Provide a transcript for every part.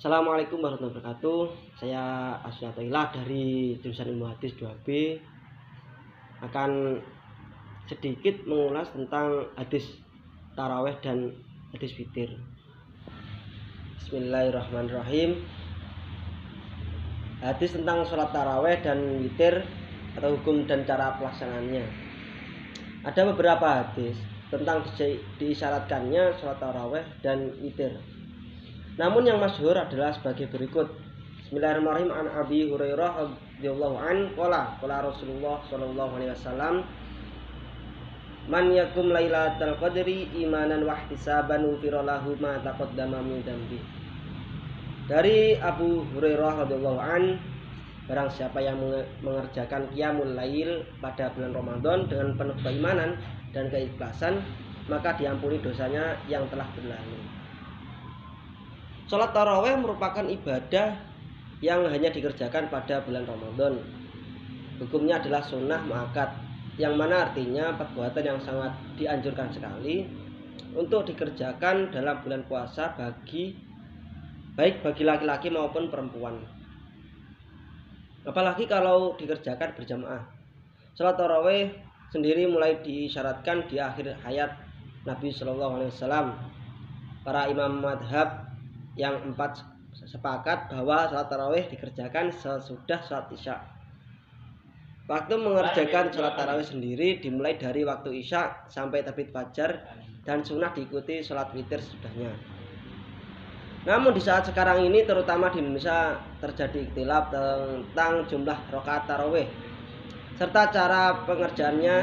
Assalamualaikum warahmatullahi wabarakatuh. Saya Asyiatullah dari jurusan Ilmu Hadis 2B akan sedikit mengulas tentang hadis taraweh dan hadis witir. Bismillahirrahmanirrahim. Hadis tentang sholat taraweh dan witir atau hukum dan cara pelaksanaannya. Ada beberapa hadis tentang diisyaratkannya sholat taraweh dan witir. Namun yang masyhur adalah sebagai berikut. Bismillahirrahmanirrahim. An Abi Hurairah radhiyallahu an qala Rasulullah sallallahu alaihi wasallam, man yakum lailatal qadri imanan wa ihtisaban ufira lahu ma taqaddama min dzambi. Dari Abu Hurairah radhiyallahu an, barang siapa yang mengerjakan qiyamul lail pada bulan Ramadan dengan penuh keimanan dan keikhlasan, maka diampuni dosanya yang telah berlalu. Sholat taraweh merupakan ibadah yang hanya dikerjakan pada bulan Ramadan. Hukumnya adalah sunnah muakkad, yang mana artinya perbuatan yang sangat dianjurkan sekali untuk dikerjakan dalam bulan puasa baik bagi laki-laki maupun perempuan. Apalagi kalau dikerjakan berjamaah. Sholat taraweh sendiri mulai disyaratkan di akhir hayat Nabi Shallallahu Alaihi Wasallam. Para imam madhab yang 4 sepakat bahwa sholat tarawih dikerjakan sesudah sholat isya. Waktu mengerjakan sholat tarawih sendiri dimulai dari waktu isya sampai terbit fajar, dan sunnah diikuti sholat witir sesudahnya. Namun di saat sekarang ini, terutama di Indonesia, terjadi ikhtilaf tentang jumlah rakaat tarawih serta cara pengerjaannya.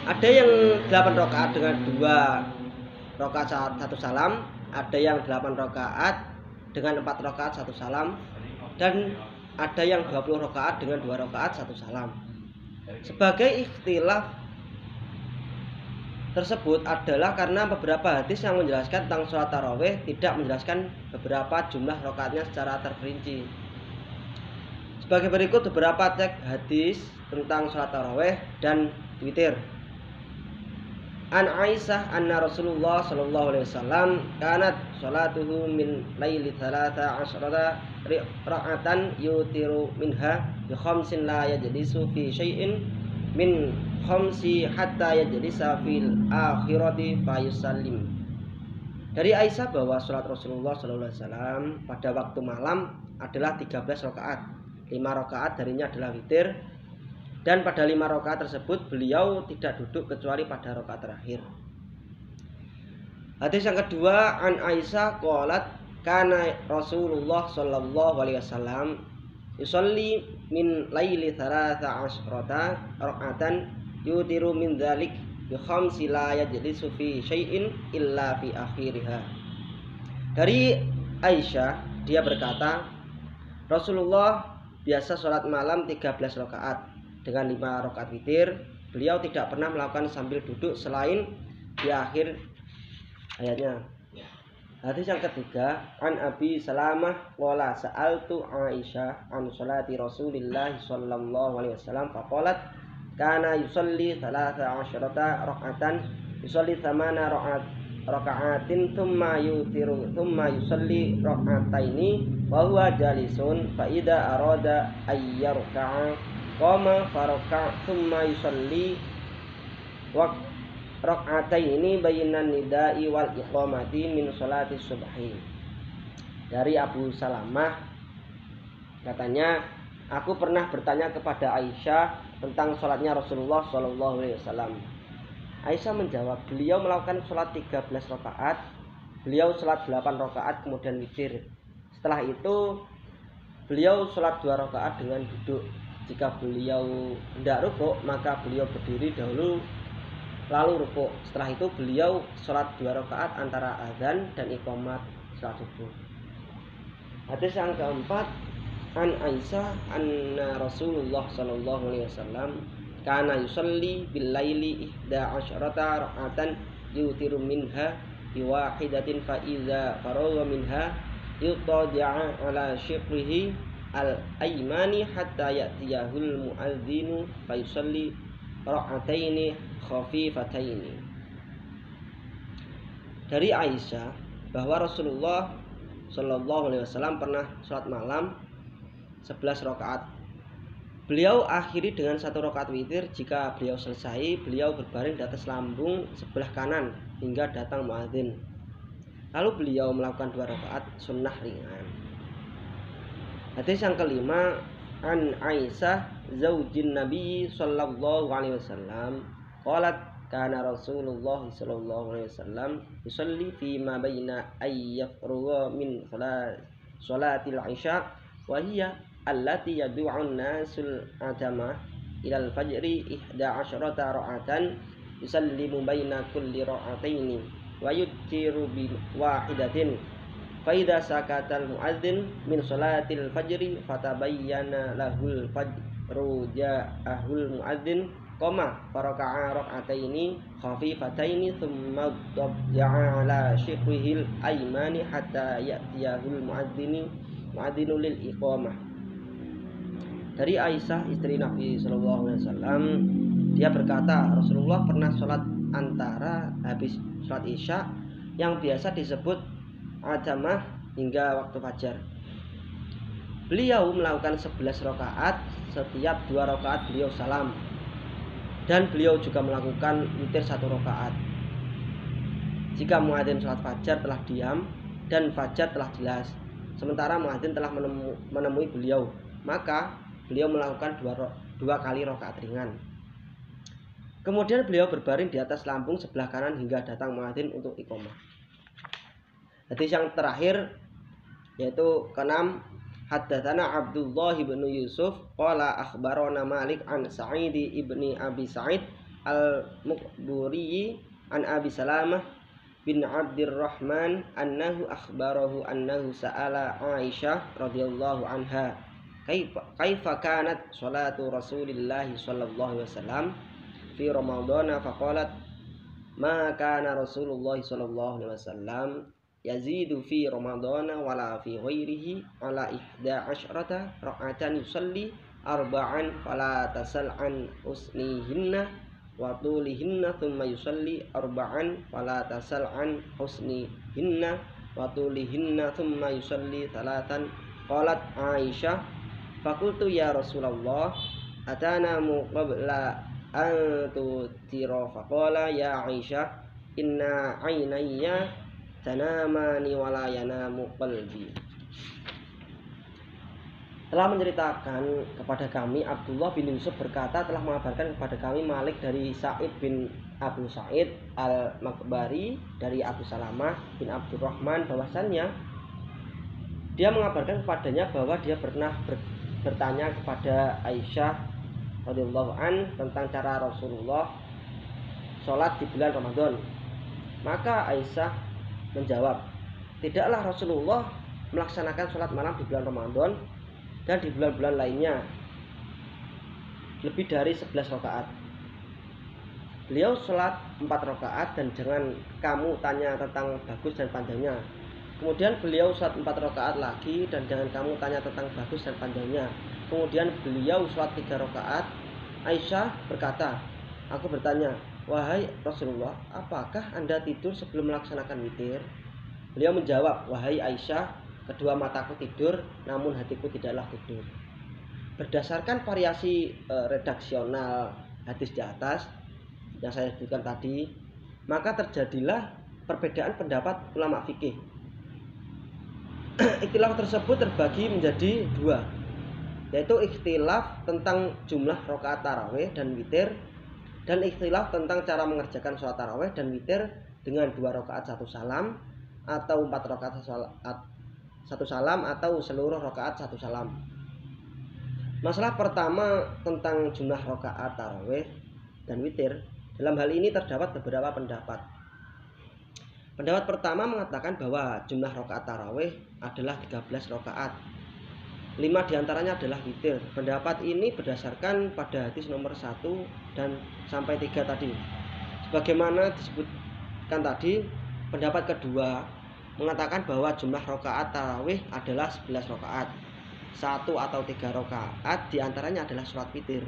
Ada yang 8 rakaat dengan 2 rakaat 1 salam, ada yang 8 rakaat dengan 4 rakaat 1 salam, dan ada yang 20 rakaat dengan 2 rakaat 1 salam. Sebagai ikhtilaf tersebut adalah karena beberapa hadis yang menjelaskan tentang sholat tarawih tidak menjelaskan beberapa jumlah rakaatnya secara terperinci. Sebagai berikut beberapa teks hadis tentang sholat tarawih dan witir. An Aisyah anna Rasulullah sallallahu alaihi wasallam kanat salatuhu min laili 13 ra'atan yutiru minha bi khamsin la yajlisu fi syai'in min khamsi hatta yajlisa fil akhirati fa yusallim. Dari Aisyah bahwa salat Rasulullah sallallahu alaihi wasallam pada waktu malam adalah 13 rakaat. 5 rakaat darinya adalah witir, dan pada 5 rakaat tersebut beliau tidak duduk kecuali pada rakaat terakhir. Hadis yang kedua, an Aisyah qalat kana Rasulullah sallallahu alaihi wasallam yusalli min laili 13 rakaatan yutiru min dzalik bi khamsi la yajlisu fi syai'in illa fi akhiriha. Dari Aisyah, dia berkata, Rasulullah biasa sholat malam 13 rakaat dengan 5 rakaat witir. Beliau tidak pernah melakukan sambil duduk selain di akhir ayatnya. Hadis yang ketiga, an Abi Salamah qala sa'altu Aisyah an sholati Rasulillah sallallahu alaihi wasallam faqalat kana yusalli 13 rakaatan yusalli 8 raka'atin thumma yutiru thumma yusalli raka'ataini wa huwa jalisun fa idza arada ayyarka'a qama faraka thumma yusalli wa rak'ataini bainan nida'i wal iqamati min sholati subhi. Dari Abu Salamah katanya, aku pernah bertanya kepada Aisyah tentang sholatnya Rasulullah sallallahu alaihi wasallam. Aisyah menjawab, beliau melakukan sholat 13 rakaat, beliau sholat 8 rakaat kemudian witir. Setelah itu beliau sholat 2 rakaat dengan duduk. Jika beliau hendak rukuk, maka beliau berdiri dahulu lalu rukuk. Setelah itu beliau sholat 2 rakaat antara azan dan iqamat salat subuh. Hadis yang keempat, an Aisyah anna Rasulullah sallallahu alaihi wasallam kana yusalli bil laili 11 rakaatan yutiru minha bi wahidatin fa iza faragha minha yutaja'a ala shiqrihi al-aymani hatta ya'tiyahul mu'adzinu fa yusalli rak'ataini khafifataini. Dari Aisyah bahwa Rasulullah Shallallahu Alaihi Wasallam pernah sholat malam 11 rakaat. Beliau akhiri dengan 1 rakaat witir. Jika beliau selesai, beliau berbaring di atas lambung sebelah kanan hingga datang muadzin. Lalu beliau melakukan 2 rakaat sunnah ringan. Hadis yang kelima, an Aisyah zaujin Nabi sallallahu alaihi wasallam qalat kana Rasulullah sallallahu alaihi wasallam yusalli fi ma baina ay yafrugha min salatil isya wa hiya allati yad'u nasul atama ila al-fajri 11 ra'atan yusallimu baina kulli ra'ataini wa yutiru bi wahidatin fa idza sakata al-muadzin min salatil fajri fatabayyana lahul fajru ja'ahul muadzin qama faraka'a rak'ataini khafifataini thumma dabja'a ala shiqhil aymani hatta ya'tiyahul muadzinu lil iqamah. Dari Aisyah istri Nabi sallallahu alaihi wasallam, dia berkata Rasulullah pernah sholat antara habis sholat Isya yang biasa disebut ajamah hingga waktu fajar. Beliau melakukan 11 rakaat, setiap 2 rakaat beliau salam. Dan beliau juga melakukan witir 1 rakaat. Jika muadzin sholat fajar telah diam dan fajar telah jelas, sementara muadzin telah menemui beliau, maka beliau melakukan 2 kali rakaat ringan. Kemudian beliau berbaring di atas lambung sebelah kanan hingga datang muadzin untuk iqamah. Hadis yang terakhir yaitu ke-6, haddatsana Abdullah bin Yusuf qala akhbarana Malik an Sa'id ibni Abi Sa'id al-Muqburi an Abi Salamah bin Abdurrahman annahu akhbarahu annahu sa'ala Aisyah radhiyallahu anha kaifa kanat salatu Rasulillah sallallahu alaihi wasallam fi Ramadan faqalat ma kana Rasulullah sallallahu alaihi wasallam yazidu fi Ramadan wala fi ghairihi ala 11 rakaatan yusalli arba'an fala tasal an husnihinna wa tulihinna thumma yusalli arba'an fala tasal an husnihinna wa tulihinna thumma yusalli thalathan. Qalat Aisyah fakultu ya Rasulullah atanamu qabla an tutira faqala ya Aisyah inna aynayya tanamani wala yanamu qalbi. Telah menceritakan kepada kami Abdullah bin Yusuf berkata telah mengabarkan kepada kami Malik dari Sa'id bin Abu Sa'id al-Makbari dari Abu Salamah bin Abdurrahman bahwasannya dia mengabarkan kepadanya bahwa dia pernah bertanya kepada Aisyah radhiyallahu an tentang cara Rasulullah sholat di bulan Ramadan. Maka Aisyah menjawab, tidaklah Rasulullah melaksanakan sholat malam di bulan Ramadan dan di bulan-bulan lainnya lebih dari 11 rakaat. Beliau sholat 4 rakaat dan jangan kamu tanya tentang bagus dan panjangnya. Kemudian beliau sholat 4 rakaat lagi dan jangan kamu tanya tentang bagus dan panjangnya. Kemudian beliau sholat 3 rakaat. Aisyah berkata, aku bertanya, wahai Rasulullah, apakah Anda tidur sebelum melaksanakan witir? Beliau menjawab, wahai Aisyah, kedua mataku tidur, namun hatiku tidaklah tidur. Berdasarkan variasi redaksional hadis di atas yang saya sebutkan tadi, maka terjadilah perbedaan pendapat ulama fikih. Ikhtilaf tersebut terbagi menjadi 2, yaitu ikhtilaf tentang jumlah rakaat tarawih dan witir, dan ikhtilaf tentang cara mengerjakan sholat tarawih dan witir dengan 2 rakaat 1 salam atau 4 rakaat 1 salam atau seluruh rakaat 1 salam. Masalah pertama tentang jumlah rakaat tarawih dan witir, dalam hal ini terdapat beberapa pendapat. Pendapat pertama mengatakan bahwa jumlah rakaat tarawih adalah 13 rakaat. 5 diantaranya adalah witir. Pendapat ini berdasarkan pada hadis nomor 1 dan sampai 3 tadi. Sebagaimana disebutkan tadi, pendapat kedua mengatakan bahwa jumlah rakaat tarawih adalah 11 rakaat. 1 atau 3 rakaat diantaranya adalah sholat witir.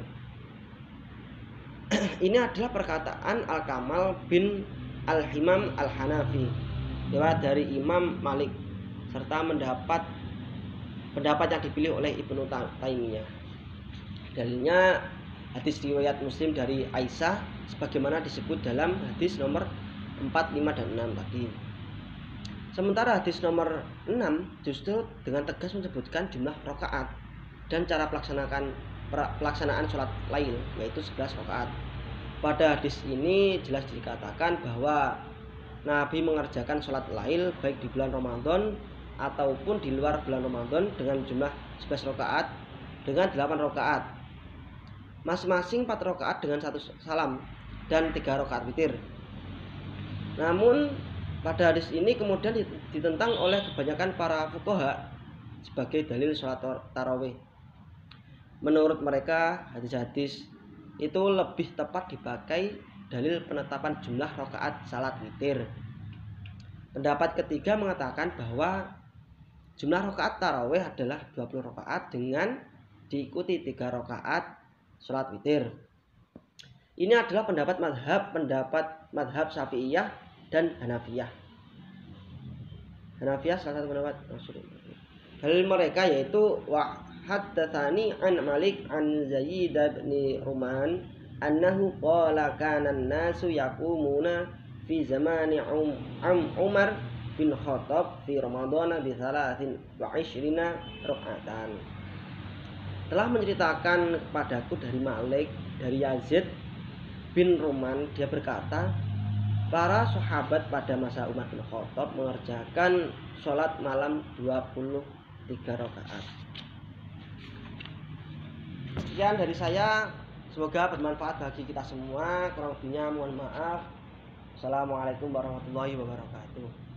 Ini adalah perkataan Al-Kamal bin Al-Himam Al-Hanafi, riwayat dari Imam Malik. serta pendapat yang dipilih oleh Ibnu Taimiyah. Dalilnya hadis riwayat Muslim dari Aisyah sebagaimana disebut dalam hadis nomor 4, 5, dan 6 tadi. Sementara hadis nomor 6 justru dengan tegas menyebutkan jumlah rakaat dan cara pelaksanaan sholat lail, yaitu 11 rakaat. Pada hadis ini jelas dikatakan bahwa Nabi mengerjakan sholat lail baik di bulan Ramadan ataupun di luar bulan Ramadan dengan jumlah 11 rakaat dengan 8 rakaat, masing-masing 4 rakaat dengan 1 salam dan 3 rakaat witir. Namun pada hadis ini kemudian ditentang oleh kebanyakan para fuqaha sebagai dalil sholat tarawih. Menurut mereka hadis-hadis itu lebih tepat dipakai dalil penetapan jumlah rakaat salat witir. Pendapat ketiga mengatakan bahwa jumlah rakaat tarawih adalah 20 rakaat dengan diikuti 3 rakaat salat witir. Ini adalah pendapat madhab Syafi'iyah dan Hanafiyah. Hanafiyah salah satu pendapat. Dalil mereka yaitu wa haddatsani an Malik an Zaid bin Ruman annahu qala kana an-nasu yaqumuna fi zamani Umar bin Khattab fi Ramadan bi 23 rakaatan. Telah menceritakan kepadaku dari Malik dari Yazid bin Ruman, dia berkata, para sahabat pada masa Umar bin Khattab mengerjakan sholat malam 23 rakaat. Sekian dari saya, semoga bermanfaat bagi kita semua. Kurang lebihnya mohon maaf. Assalamualaikum warahmatullahi wabarakatuh.